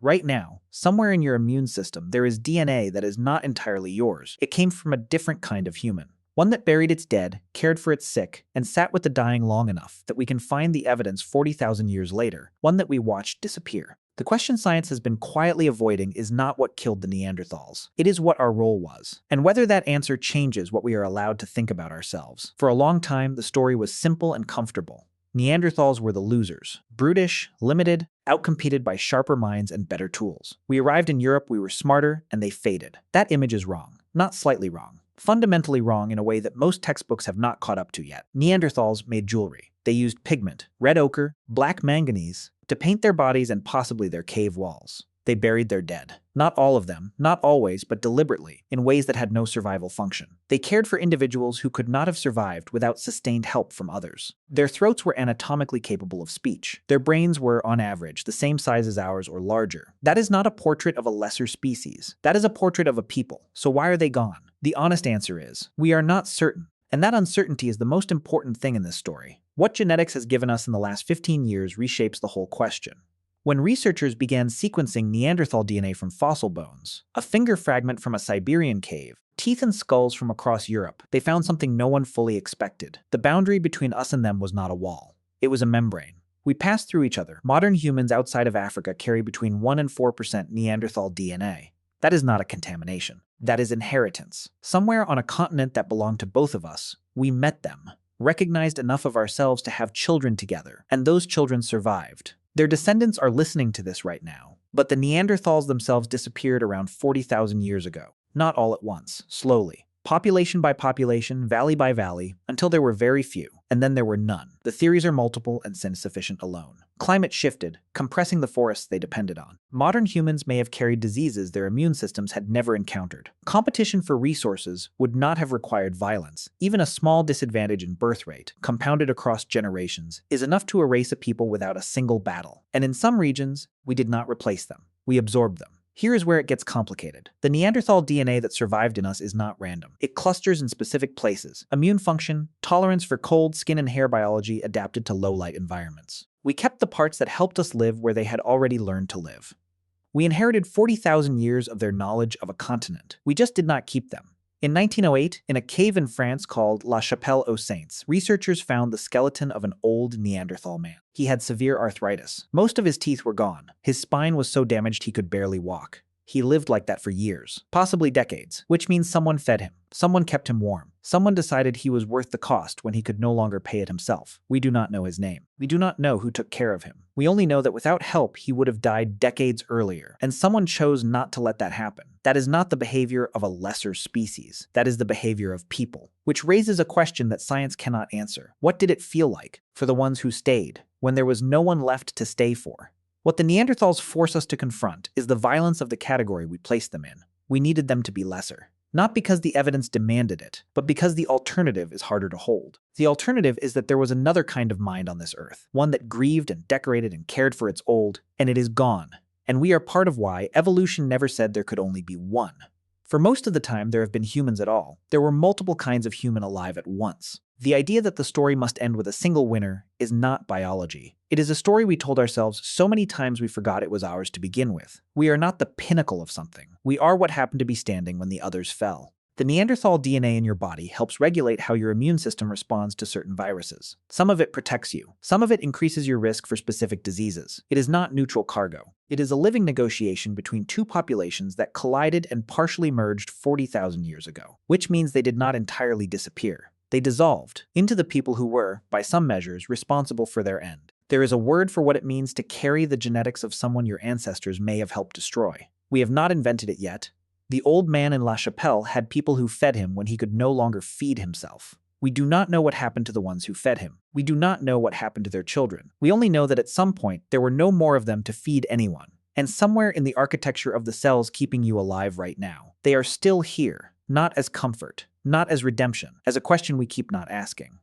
Right now, somewhere in your immune system, there is DNA that is not entirely yours. It came from a different kind of human. One that buried its dead, cared for its sick, and sat with the dying long enough that we can find the evidence 40,000 years later, one that we watched disappear. The question science has been quietly avoiding is not what killed the Neanderthals. It is what our role was, and whether that answer changes what we are allowed to think about ourselves. For a long time, the story was simple and comfortable. Neanderthals were the losers, brutish, limited, outcompeted by sharper minds and better tools. We arrived in Europe, we were smarter, and they faded. That image is wrong, not slightly wrong. Fundamentally wrong in a way that most textbooks have not caught up to yet. Neanderthals made jewelry. They used pigment, red ochre, black manganese, to paint their bodies and possibly their cave walls. They buried their dead. Not all of them, not always, but deliberately, in ways that had no survival function. They cared for individuals who could not have survived without sustained help from others. Their throats were anatomically capable of speech. Their brains were, on average, the same size as ours or larger. That is not a portrait of a lesser species. That is a portrait of a people. So why are they gone? The honest answer is, we are not certain. And that uncertainty is the most important thing in this story. What genetics has given us in the last 15 years reshapes the whole question. When researchers began sequencing Neanderthal DNA from fossil bones, a finger fragment from a Siberian cave, teeth and skulls from across Europe, they found something no one fully expected. The boundary between us and them was not a wall. It was a membrane. We passed through each other. Modern humans outside of Africa carry between 1 and 4% Neanderthal DNA. That is not a contamination. That is inheritance. Somewhere on a continent that belonged to both of us, we met them, recognized enough of ourselves to have children together, and those children survived. Their descendants are listening to this right now, but the Neanderthals themselves disappeared around 40,000 years ago. Not all at once, slowly. Population by population, valley by valley, until there were very few, and then there were none. The theories are multiple and insufficient alone. Climate shifted, compressing the forests they depended on. Modern humans may have carried diseases their immune systems had never encountered. Competition for resources would not have required violence. Even a small disadvantage in birth rate, compounded across generations, is enough to erase a people without a single battle. And in some regions, we did not replace them. We absorbed them. Here is where it gets complicated. The Neanderthal DNA that survived in us is not random. It clusters in specific places. Immune function, tolerance for cold, skin and hair biology adapted to low-light environments. We kept the parts that helped us live where they had already learned to live. We inherited 40,000 years of their knowledge of a continent. We just did not keep them. In 1908, in a cave in France called La Chapelle aux Saints, researchers found the skeleton of an old Neanderthal man. He had severe arthritis. Most of his teeth were gone. His spine was so damaged he could barely walk. He lived like that for years, possibly decades, which means someone fed him, someone kept him warm, someone decided he was worth the cost when he could no longer pay it himself. We do not know his name. We do not know who took care of him. We only know that without help, he would have died decades earlier, and someone chose not to let that happen. That is not the behavior of a lesser species. That is the behavior of people, which raises a question that science cannot answer. What did it feel like for the ones who stayed, when there was no one left to stay for? What the Neanderthals force us to confront is the violence of the category we placed them in. We needed them to be lesser. Not because the evidence demanded it, but because the alternative is harder to hold. The alternative is that there was another kind of mind on this earth, one that grieved and decorated and cared for its old, and it is gone. And we are part of why evolution never said there could only be one. For most of the time there have been humans at all. There were multiple kinds of human alive at once. The idea that the story must end with a single winner is not biology. It is a story we told ourselves so many times we forgot it was ours to begin with. We are not the pinnacle of something. We are what happened to be standing when the others fell. The Neanderthal DNA in your body helps regulate how your immune system responds to certain viruses. Some of it protects you. Some of it increases your risk for specific diseases. It is not neutral cargo. It is a living negotiation between two populations that collided and partially merged 40,000 years ago, which means they did not entirely disappear. They dissolved into the people who were, by some measures, responsible for their end. There is a word for what it means to carry the genetics of someone your ancestors may have helped destroy. We have not invented it yet. The old man in La Chapelle had people who fed him when he could no longer feed himself. We do not know what happened to the ones who fed him. We do not know what happened to their children. We only know that at some point there were no more of them to feed anyone. And somewhere in the architecture of the cells keeping you alive right now, they are still here, not as comfort, not as redemption, as a question we keep not asking.